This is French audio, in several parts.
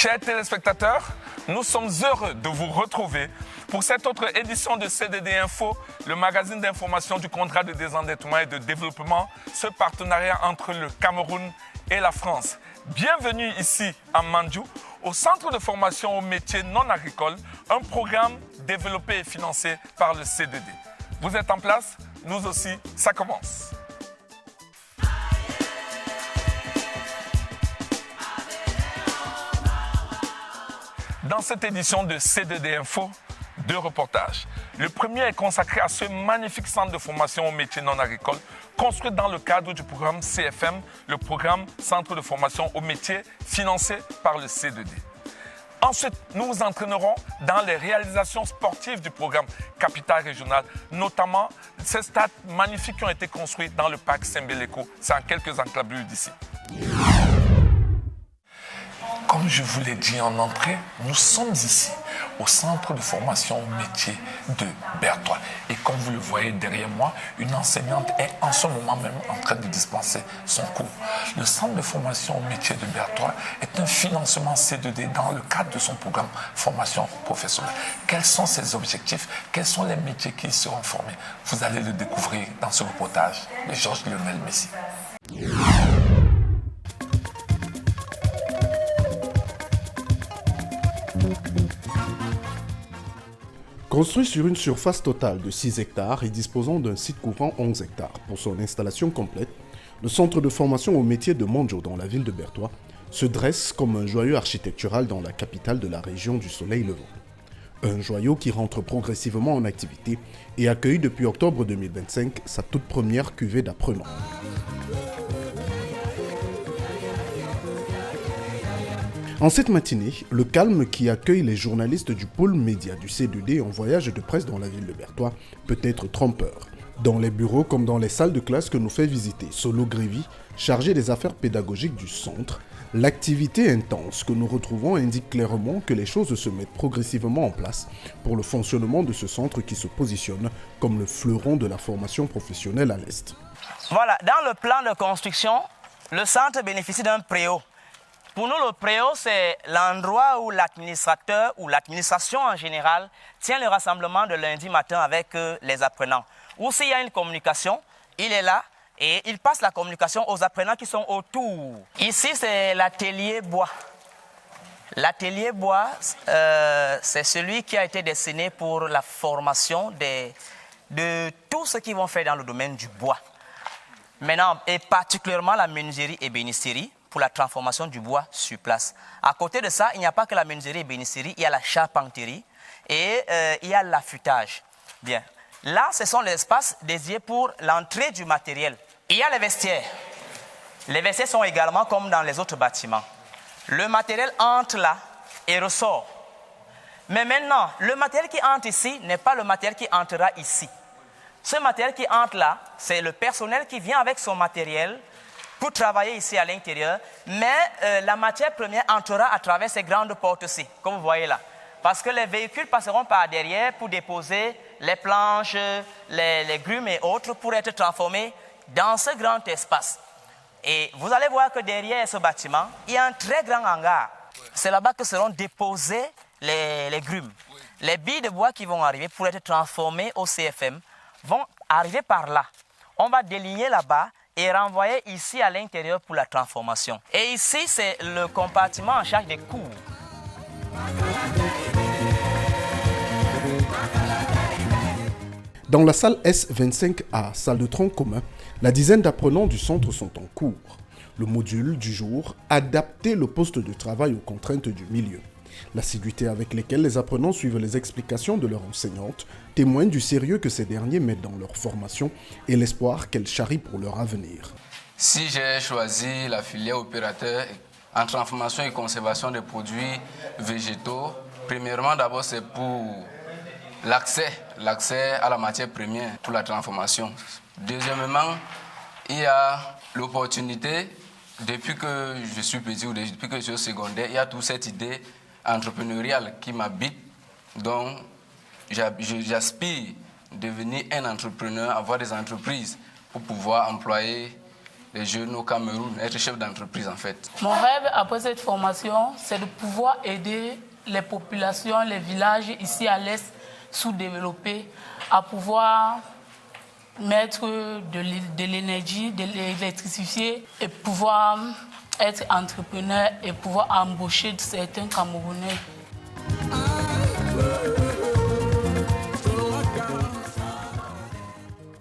Chers téléspectateurs, nous sommes heureux de vous retrouver pour cette autre édition de CDD Info, le magazine d'information du contrat de désendettement et de développement, ce partenariat entre le Cameroun et la France. Bienvenue ici à Mandjou, au Centre de formation aux métiers non agricoles, un programme développé et financé par le CDD. Vous êtes en place? Nous aussi, ça commence. Dans cette édition de CDD Info, deux reportages. Le premier est consacré à ce magnifique centre de formation aux métiers non agricoles, construit dans le cadre du programme CFM, le programme Centre de formation aux métiers financé par le CDD. Ensuite, nous vous entraînerons dans les réalisations sportives du programme Capital Régional, notamment ces stades magnifiques qui ont été construits dans le parc Saint-Béléco. C'est en quelques encablures d'ici. Comme je vous l'ai dit en entrée, nous sommes ici au centre de formation au métier de Berthois. Et comme vous le voyez derrière moi, une enseignante est en ce moment même en train de dispenser son cours. Le centre de formation au métier de Berthois est un financement CDD dans le cadre de son programme formation professionnelle. Quels sont ses objectifs? Quels sont les métiers qui y seront formés? Vous allez le découvrir dans ce reportage de Georges Lionel Messi. Construit sur une surface totale de 6 hectares et disposant d'un site couvrant 11 hectares pour son installation complète, le centre de formation au métier de Mandjou dans la ville de Berthois se dresse comme un joyau architectural dans la capitale de la région du Soleil Levant. Un joyau qui rentre progressivement en activité et accueille depuis octobre 2025 sa toute première cuvée d'apprenants. En cette matinée, le calme qui accueille les journalistes du pôle média du CDD en voyage de presse dans la ville de Berthois peut être trompeur. Dans les bureaux comme dans les salles de classe que nous fait visiter Solo Grévy, chargé des affaires pédagogiques du centre, l'activité intense que nous retrouvons indique clairement que les choses se mettent progressivement en place pour le fonctionnement de ce centre qui se positionne comme le fleuron de la formation professionnelle à l'Est. Voilà, dans le plan de construction, le centre bénéficie d'un préau. Pour nous, le préau, c'est l'endroit où l'administrateur ou l'administration en général tient le rassemblement de lundi matin avec les apprenants. Ou s'il y a une communication, il est là et il passe la communication aux apprenants qui sont autour. Ici, c'est l'atelier bois. L'atelier bois, c'est celui qui a été destiné pour la formation de tous ceux qui vont faire dans le domaine du bois. Maintenant, et particulièrement la menuiserie et bénisterie, pour la transformation du bois sur place. À côté de ça, il n'y a pas que la menuiserie et bénisterie, il y a la charpenterie et il y a l'affûtage. Bien. Là, ce sont les espaces dédiés pour l'entrée du matériel. Il y a les vestiaires. Les vestiaires sont également comme dans les autres bâtiments. Le matériel entre là et ressort. Mais maintenant, le matériel qui entre ici n'est pas le matériel qui entrera ici. Ce matériel qui entre là, c'est le personnel qui vient avec son matériel pour travailler ici à l'intérieur, mais la matière première entrera à travers ces grandes portes-ci, comme vous voyez là. Parce que les véhicules passeront par derrière pour déposer les planches, les grumes et autres pour être transformés dans ce grand espace. Et vous allez voir que derrière ce bâtiment, il y a un très grand hangar. C'est là-bas que seront déposées les grumes. Les billes de bois qui vont arriver pour être transformées au CFM vont arriver par là. On va déligner là-bas et renvoyé ici à l'intérieur pour la transformation. Et ici, c'est le compartiment en charge des cours. Dans la salle S25A, salle de tronc commun, la dizaine d'apprenants du centre sont en cours. Le module du jour, adapter le poste de travail aux contraintes du milieu. L'assiduité avec laquelle les apprenants suivent les explications de leur enseignante témoigne du sérieux que ces derniers mettent dans leur formation et l'espoir qu'elles charrient pour leur avenir. Si j'ai choisi la filière opérateur en transformation et conservation des produits végétaux, premièrement d'abord c'est pour l'accès à la matière première pour la transformation. Deuxièmement, il y a l'opportunité, depuis que je suis petit ou depuis que je suis au secondaire, il y a toute cette idée entrepreneuriale qui m'habite, donc j'aspire à devenir un entrepreneur, avoir des entreprises pour pouvoir employer les jeunes au Cameroun, être chef d'entreprise en fait. Mon rêve après cette formation, c'est de pouvoir aider les populations, les villages ici à l'Est sous-développés à pouvoir mettre de l'énergie, de l'électrifier et pouvoir être entrepreneur et pouvoir embaucher certains Camerounais.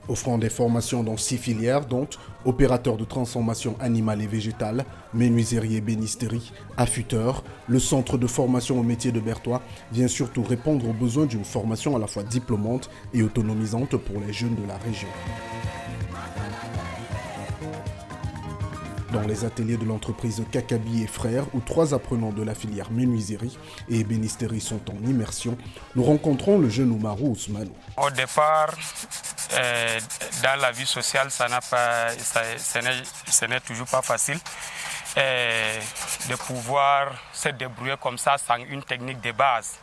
Offrant des formations dans 6 filières, dont opérateur de transformation animale et végétale, menuiserie et bénisterie, affûteur, le centre de formation au métier de Berthois vient surtout répondre aux besoins d'une formation à la fois diplômante et autonomisante pour les jeunes de la région. Dans les ateliers de l'entreprise Kakabi et Frères, où 3 apprenants de la filière menuiserie et ébénisterie sont en immersion, nous rencontrons le jeune Oumarou Ousmanou. Au départ, dans la vie sociale, ce n'est toujours pas facile de pouvoir se débrouiller comme ça sans une technique de base.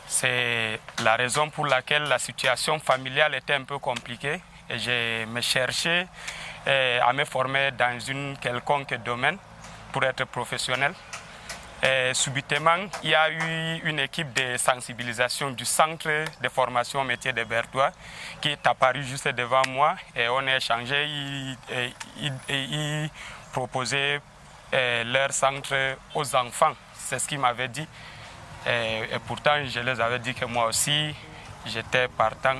C'est la raison pour laquelle la situation familiale était un peu compliquée et je me cherchais à me former dans un quelconque domaine pour être professionnel. Et subitement, il y a eu une équipe de sensibilisation du centre de formation au métier de Berthois qui est apparue juste devant moi et on a échangé. Ils proposaient leur centre aux enfants. C'est ce qu'ils m'avaient dit. Et pourtant, je les avais dit que moi aussi, j'étais partant.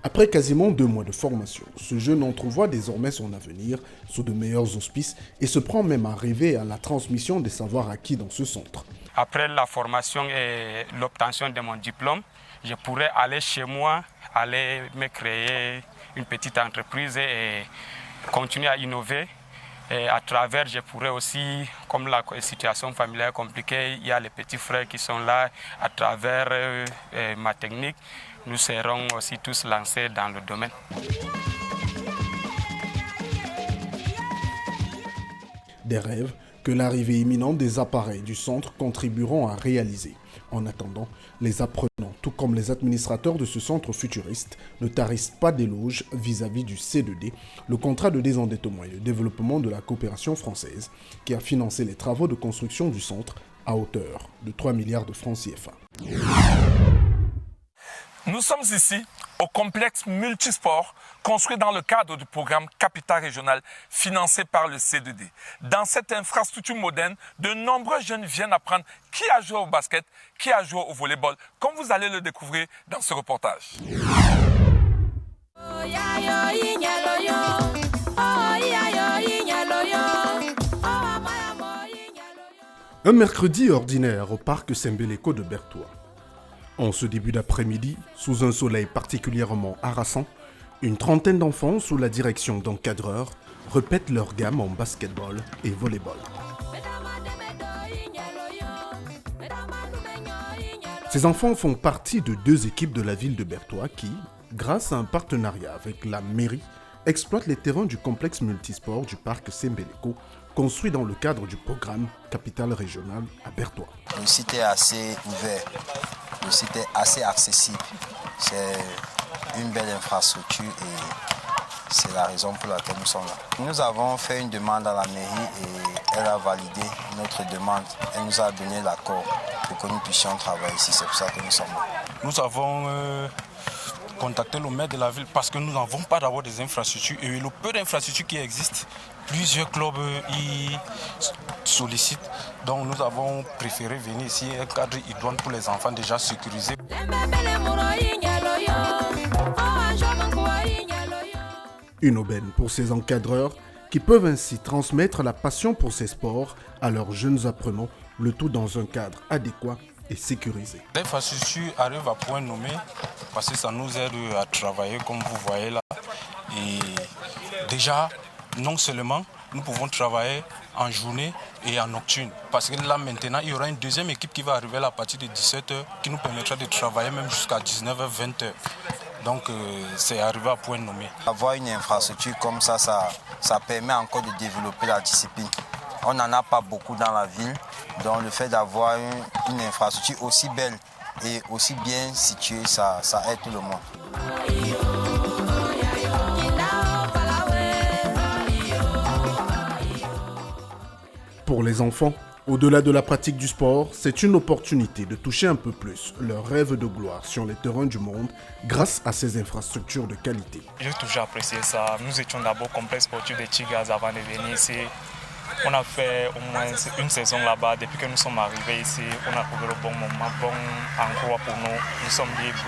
Après quasiment 2 mois de formation, ce jeune entrevoit désormais son avenir sous de meilleurs auspices et se prend même à rêver à la transmission des savoirs acquis dans ce centre. Après la formation et l'obtention de mon diplôme, je pourrais aller chez moi, aller me créer une petite entreprise et continuer à innover. Et à travers, je pourrais aussi, comme la situation familiale est compliquée, il y a les petits frères qui sont là. À travers ma technique, nous serons aussi tous lancés dans le domaine. Des rêves que l'arrivée imminente des appareils du centre contribueront à réaliser. En attendant, les apprenants, tout comme les administrateurs de ce centre futuriste, ne tarissent pas d'éloges vis-à-vis du C2D, le contrat de désendettement et de développement de la coopération française, qui a financé les travaux de construction du centre à hauteur de 3 milliards de francs CFA. Nous sommes ici au complexe multisport construit dans le cadre du programme Capital Régional financé par le C2D. Dans cette infrastructure moderne, de nombreux jeunes viennent apprendre qui a joué au basket, qui a joué au volleyball, comme vous allez le découvrir dans ce reportage. Un mercredi ordinaire au parc Sembeleko de Berthois. En ce début d'après-midi, sous un soleil particulièrement harassant, une trentaine d'enfants sous la direction d'encadreurs répètent leur gamme en basketball et volleyball. Ces enfants font partie de 2 équipes de la ville de Berthois qui, grâce à un partenariat avec la mairie, exploitent les terrains du complexe multisport du parc Sembeleko, construit dans le cadre du programme Capital Régional à Berthois. Le site est assez ouvert, le site est assez accessible. C'est une belle infrastructure et c'est la raison pour laquelle nous sommes là. Nous avons fait une demande à la mairie et elle a validé notre demande. Elle nous a donné l'accord pour que nous puissions travailler ici. C'est pour ça que nous sommes là. Nous avons contacté le maire de la ville parce que nous n'avons pas d'abord des infrastructures et le peu d'infrastructures qui existent, plusieurs clubs y sollicitent. Donc nous avons préféré venir ici, un cadre idoine pour les enfants déjà sécurisé. Une aubaine pour ces encadreurs qui peuvent ainsi transmettre la passion pour ces sports à leurs jeunes apprenants, le tout dans un cadre adéquat et sécurisé. L'infrastructure arrive à point nommé parce que ça nous aide à travailler comme vous voyez là. Et déjà, non seulement nous pouvons travailler en journée et en nocturne. Parce que là maintenant, il y aura une deuxième équipe qui va arriver là à partir de 17h qui nous permettra de travailler même jusqu'à 19h, 20h. Donc c'est arrivé à point nommé. Avoir une infrastructure comme ça permet encore de développer la discipline. On n'en a pas beaucoup dans la ville, donc le fait d'avoir une infrastructure aussi belle et aussi bien située, ça aide tout le monde. Pour les enfants, au-delà de la pratique du sport, c'est une opportunité de toucher un peu plus leur rêve de gloire sur les terrains du monde grâce à ces infrastructures de qualité. J'ai toujours apprécié ça. Nous étions d'abord complexe sportif de Tigaz avant de venir ici. On a fait au moins une saison là-bas. Depuis que nous sommes arrivés ici, on a trouvé le bon moment, bon endroit pour nous. Nous sommes libres.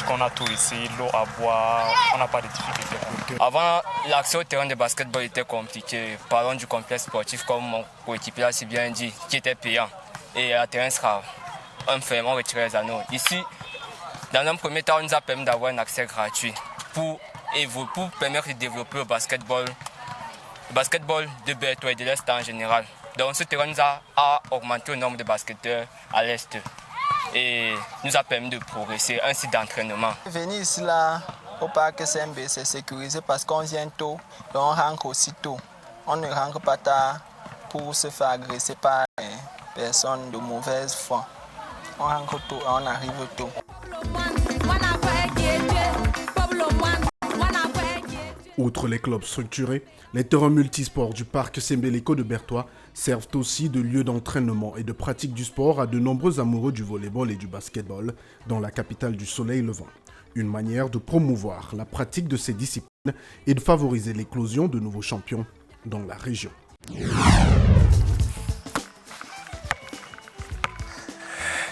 On a tout ici, l'eau à boire, on n'a pas de difficultés. Avant, l'accès au terrain de basketball était compliqué. Parlons du complexe sportif, comme mon coéquipier a si bien dit, qui était payant. Et le terrain sera ferme, on retire les anneaux. Ici, dans un premier temps, on nous a permis d'avoir un accès gratuit pour permettre de développer le basketball de Bertois et de l'Est en général. Donc ce terrain nous a augmenté le nombre de basketteurs à l'Est et nous a permis de progresser, un site d'entraînement. Venir ici là, au parc SMB, c'est sécurisé parce qu'on vient tôt et on rentre aussi tôt. On ne rentre pas tard pour se faire agresser par des personnes de mauvaise foi. On rentre tôt et on arrive tôt. Outre les clubs structurés, les terrains multisports du parc Sembeleko de Bertois servent aussi de lieu d'entraînement et de pratique du sport à de nombreux amoureux du volleyball et du basketball dans la capitale du soleil levant. Une manière de promouvoir la pratique de ces disciplines et de favoriser l'éclosion de nouveaux champions dans la région.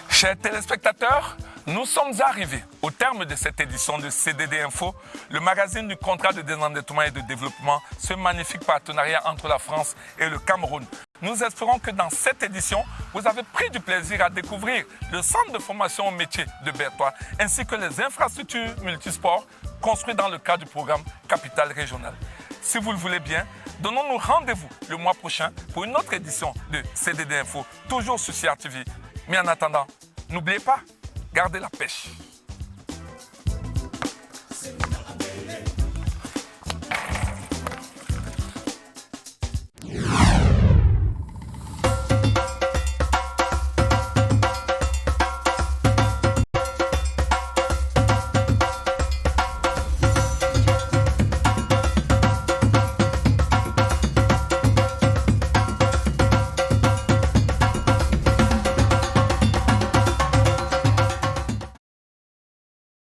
Chers téléspectateurs, nous sommes arrivés au terme de cette édition de CDD Info, le magazine du contrat de désendettement et de développement, ce magnifique partenariat entre la France et le Cameroun. Nous espérons que dans cette édition, vous avez pris du plaisir à découvrir le centre de formation au métier de Bertois, ainsi que les infrastructures multisports construites dans le cadre du programme Capitale Régionale. Si vous le voulez bien, donnons-nous rendez-vous le mois prochain pour une autre édition de CDD Info, toujours sur CRTV. Mais en attendant, n'oubliez pas, gardez la pêche.